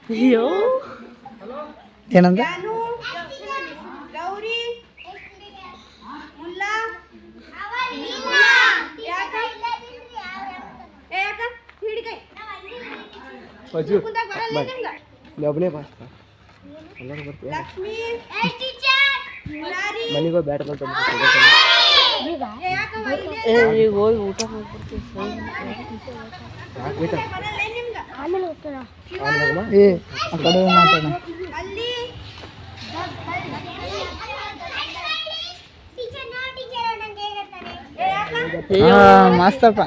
ಅಯ್ಯೋ ಏನಂದ ಗೌರಿ ಮುಲ್ಲಾ ಲಕ್ಷ್ಮಿ ಮನೆಗೆ ಬ್ಯಾಟ್ ಹೋಗಿ ಊಟ ಮಾಡ್ಬಿಡ್ತೀವಿ ಏ ಆ ಕಡೆ ಮಾತಾಡ ಮಸ್ತಪ್ಪ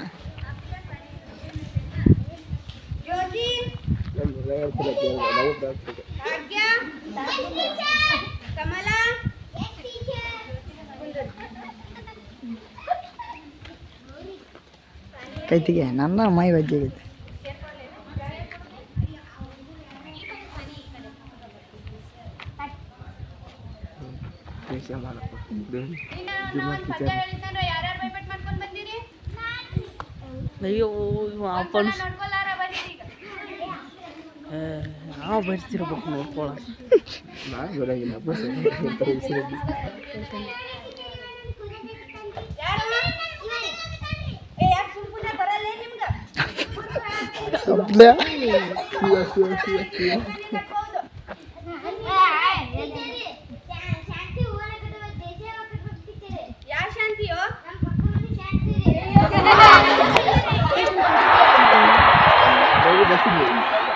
ಕೈತಿಗೆ ನನ್ನ ಮೈ ಬಜ್ಜಿಗೈತೆ ಅಯ್ಯೋ ನಾವು ಬರ್ತಿರ್ಬೇಕು ನೋಡ್ಕೊಳ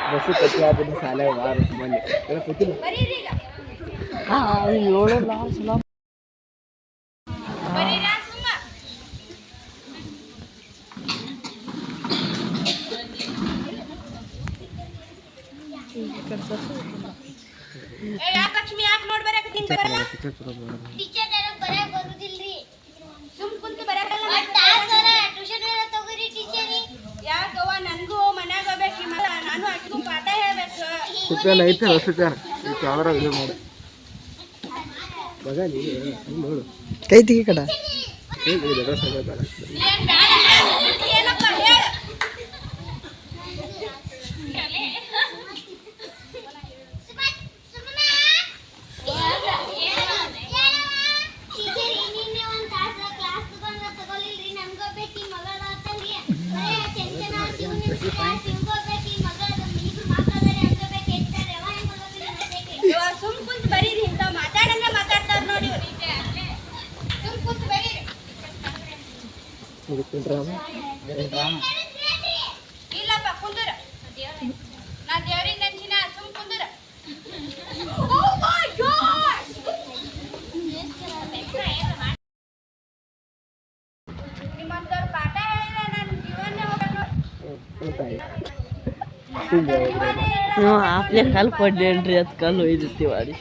ಬಸ್ಸು ಕಟ್ಟಿ ಸಾಲ ವಾರ ಮನೆ ಏಳು ಲಾಸ್ ಲಕ್ಷ್ಮಿ ಯಾಕೆ ನೋಡಿ ಬರಕತ್ತೀನಿ ಬರಲ್ಲ ಟೀಚರ್ ಬರಕ ಬರುದಿಲ್ರಿ ಸುಮ್ ಕುಂತು ಬರಕಲ್ಲ ಟ್ಯೂಷನ್ ತಗೋರಿ ಟೀಚರ್ ಯಾಕವ್ವ ನನಗೂ ಮನ್ಯಾಗ ಹೋಗ್ಬೇಕು ನಾನು ಅಷ್ಟು ಪಾಠ ಹೇಳ್ಬೇಕು ಸುತ್ತಾನ ಐತೆ ಸುತ್ತಾನ ಕ್ಯಾಮರಾ ಇದು ಮಾಡು ಬಗ ನೀ ನೋಡು ಕೈ ತೆಗಿ ಕಡ ಇಲ್ಲಪ್ಪ ಕುಂದರ ನಾ ದೇವರಿಂದ ನೆನ್ಸಿನ ಸುಮ್ ಕುಂದರ ನಿಮ್ಮಂತವ್ರು ಪಾಠ ಹೇಳಿದ್ರೆ ನನ್ನ ಜೀವನ ನೀವು ಆಪ್ಲೆ ಕಾಲು ಕೊಡ್ಲೇನ್ರಿ ಅದು ಕಾಲು ಒಯ್ದಿರ್ತೀವಿ ಮಾಡಿ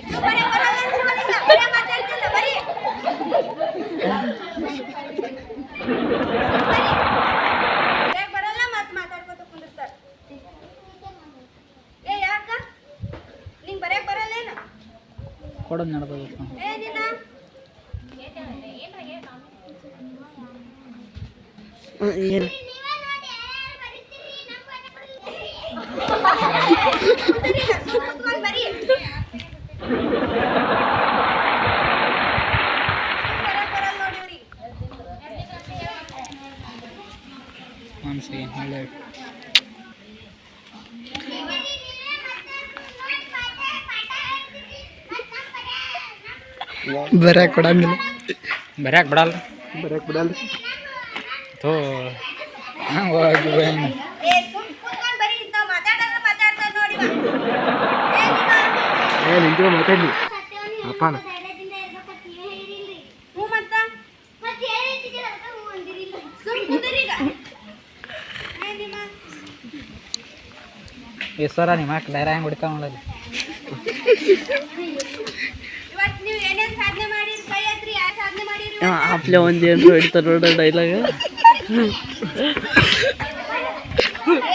ಕೊಡೋದು ನಡ್ಬೋದು ಏನು ಬರಕ್ ಕೊಡಂಗಿಲ್ಲ ಬರಕ್ ಬಿಡಲ್ಲ ಥೋ ನಿಂತು ಮಾತಾಡಿ ಅಪ್ಪನ ಈಶ್ವರ ನಿಮ್ಮ ಮಕ್ಳು ಡೈರ ಹೆಂಗೆ ಹೊಡಿತಾವ ನೋಡಲಿ. ಇವತ್ತು ನೀವು ಏನೇನ್ ಸಾಧನೆ ಮಾಡಿರಿ ಕೈ ಹತ್ರಿ ಯಾವ ಸಾಧನೆ ಮಾಡಿರಿ ಆಪ್ಲೆ ಒಂದು ಏನು ಹೊಡಿತಾರೆ ನೋಡ ಡೈಲಾಗ.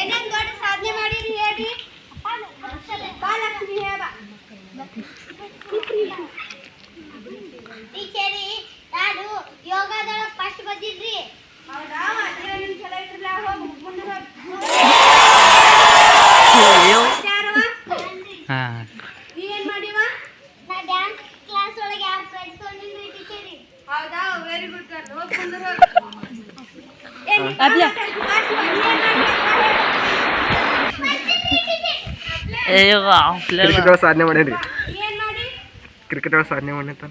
ಏನೇನ್ ದೊಡ್ಡ ಸಾಧನೆ ಮಾಡಿರಿ ಹೇಳ್ರಿ. ಬಾಲಕ್ಷ್ಮಿ ಹೇಳ ಟೀಚರಿ ನಾನು ಯೋಗದೊಳಗೆ ಫಸ್ಟ್ ಬಂದಿದ್ರಿ. ಹೌದಾ ಅದೇ ನಿಮ್ ಚಲೋ ಇಟ್ರಲ್ಲ ಹೋಗಿ ಮುಂದೆ ಹೋಗಿ. ಹಾಂ ನೀ ಏನ್ ಮಾಡಿವ? ನಾ ಡ್ಯಾನ್ಸ್ ಕ್ಲಾಸ್ ಒಳಗೆ ಯಾರು ಪ್ರೈಸ್ ತಗೊಂಡಿದ್ರಿ ಟೀಚರಿ. ಹೌದಾ ವೆರಿ ಗುಡ್ ಗರ್ಲ್ ಹೋಗಿ ಮುಂದೆ ಹೋಗಿ. ಕ್ರಿಕೆಟ್ ಸಾಧನೆ ಮಾಡೇನ್ರಿ. ಏನ್ ಮಾಡಿ ಕ್ರಿಕೆಟ್ ಸಾಧನೆ ಮಾಡೈತ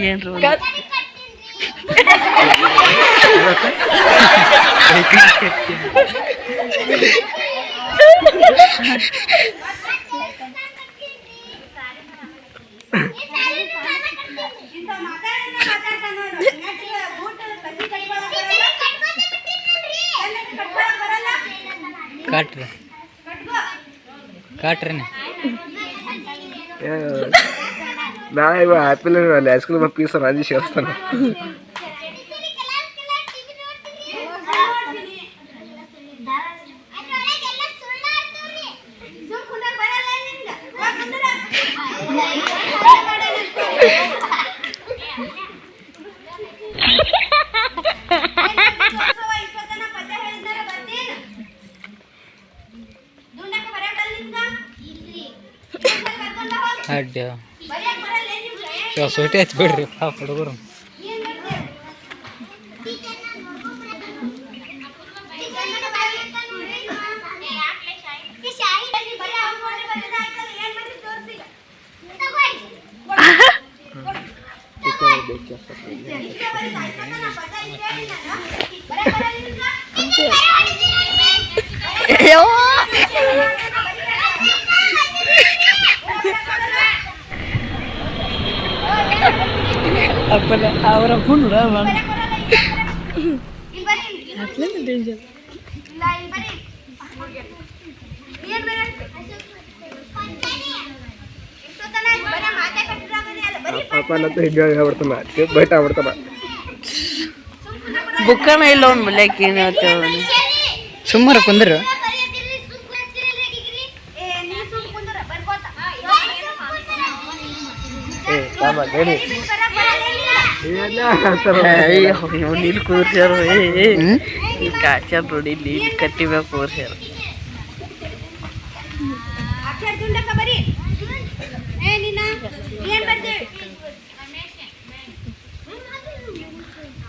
ಏನು ಕಾಟ್ರಿ ಕಾಟ್ರಿ ನಾ ಇವ ಆ್ಯಪಲ್ ಅಲ್ಲಿ ಐಸ್ ಕ್ರೀಮ್ ಪೀಸ್ ರಾಜೇಶ್ ಹೇಳ್ತಾನೆ. ಅಡ್ಡ ಸೂಟಿ ಹಚ್ಬಿಡ್ರಿ ಪಾಪ ಹುಡುಗರು. ಅಪ್ಪನ ಅವರ ಫುಲ್ ಡೇಂಜರ್ ಅಪ್ಪನಂತೂ ಹಿಂಗೆ ಆಗ್ಬಿಡ್ತಾನ ಬೈಟ್ ಆಗ್ಬಿಡ್ತಾನ. ಬುಕ್ಕನ ಇಲ್ಲ ಒಂದು ಬಲ್ಯಾಕಿ ಸುಮ್ಮನೆ ಕುಂದ್ರು ನೀರು ಕೂರ್ಸ್ಯಾರ ಕಾಚ ನೋಡಿ ನೀರು ಕಟ್ಟಿಬೇಕು ಕೂರ್ಸ್ಯಾರ.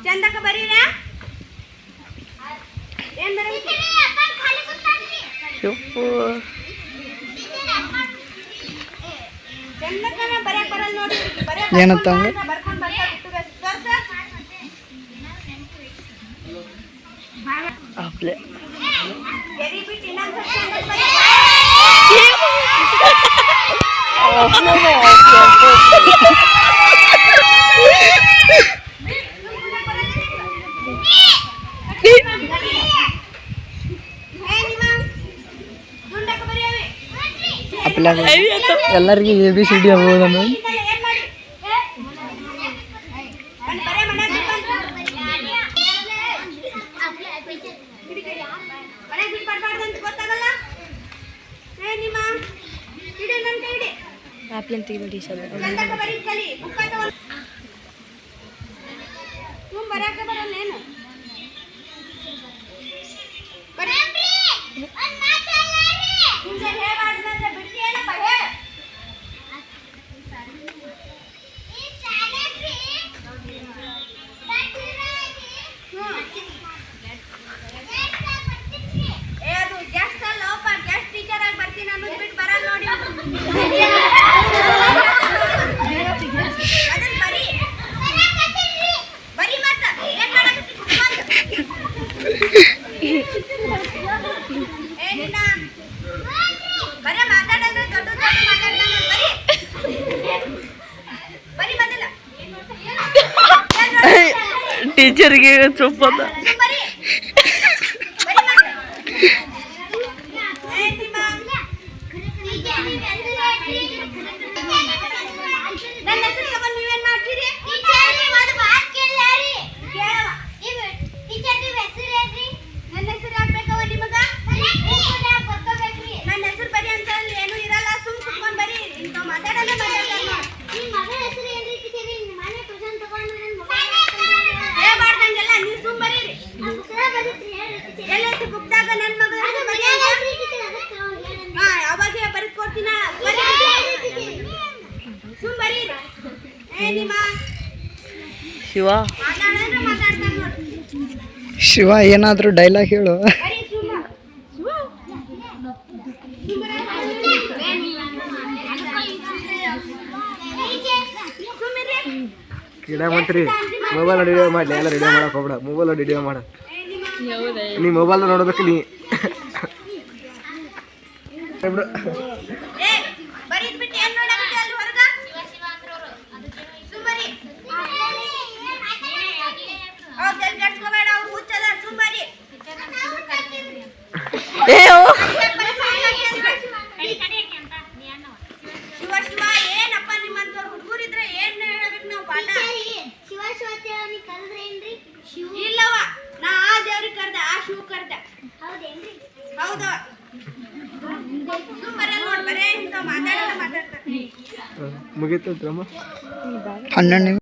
ಚಂದಕ ಬರೀರಾ ಏನ್ ಬರೀ ಚಂದಕನ ಬರಕ್ ಬರಲ್ಲ ನೋಡಿ. ಏನಂತ ಬರ್ಕೊಂಡ್ ಆಪ್ಲೆ ವೆರಿ ಬಿಟ್ ಇನ್ನೊಂದು ಎಲ್ಲರಿಗೂ ABCD ಆಗ್ಬೋದನ್ನು ತೆಗಿಬೇಡಿ ಸರ್. ಟೀಚರ್ಗೆ ಚೊಪ್ಪದ ಹುಟ್ಟಾಗ ನನ್ನ ಮಗಳ ಅವಾಗ ಬರೆದು ಕೊಡ್ತೀನ ಸುಮ್ ಬರೀ ನಿಮ್ಮ ಶಿವ ಮಾತಾಡಿದ್ರೆ ಮಾತಾಡ್ತಾನೆ ನೋಡಿ ಶಿವ ಏನಾದರೂ ಡೈಲಾಗ್ ಹೇಳು. ಬರೀ ಸುಮ್ಮ ಗಿಡ ಮಂತ್ರಿ ಮೊಬೈಲ್ ವಿಡಿಯೋ ಮಾಡಲಿ ಎಲ್ಲ ವಿಡಿಯೋ ಮಾಡಕ್ಕೆ ಹೋಗ್ಬೇಡ ಮೊಬೈಲ್ ವಿಡಿಯೋ ಮಾಡ ನೀ ಮೊಬೈಲ್ ನೋಡ್ಬೇಕು ನೀ ಬಿಡು ಬರೀದ್ಬಿಟ್ಟು ಏನ್ ನೋಡಕ್ಕೆ ಅಲ್ಲಿ ಹೊರಗ ಸುಮ್ಮರಿ ಅವ್ರು ತಲೆ ಕೆಡ್ಸ್ಕೋಬೇಡ ಅವ್ರು ಹುಚ್ಚದ ಸುಮ್ಮರಿ ಶಿವ ಶಿವ ಏನಪ್ಪ ನಿಮ್ಮಂತವ್ರು ಹುಡುಗರಿದ್ರೆ ಏನ್ ಹೇಳ್ಬೇಕು ನಾವು ಪಾಠ ಇಲ್ಲವ ನಾ ಆ ದೇವ್ರಿಗೆ ಕರ್ದೆ ಆ ಶಿವ ಕರ್ದೆ ಹೌದು ಸುಮ್ಮನೆ ನೋಡ್ ಬರೇ ಇಂಥ ಮಾತಾಡ್ತಾರೆ ಮುಗೀತು ಡ್ರಾಮ 12 ನಿಮಿಷ.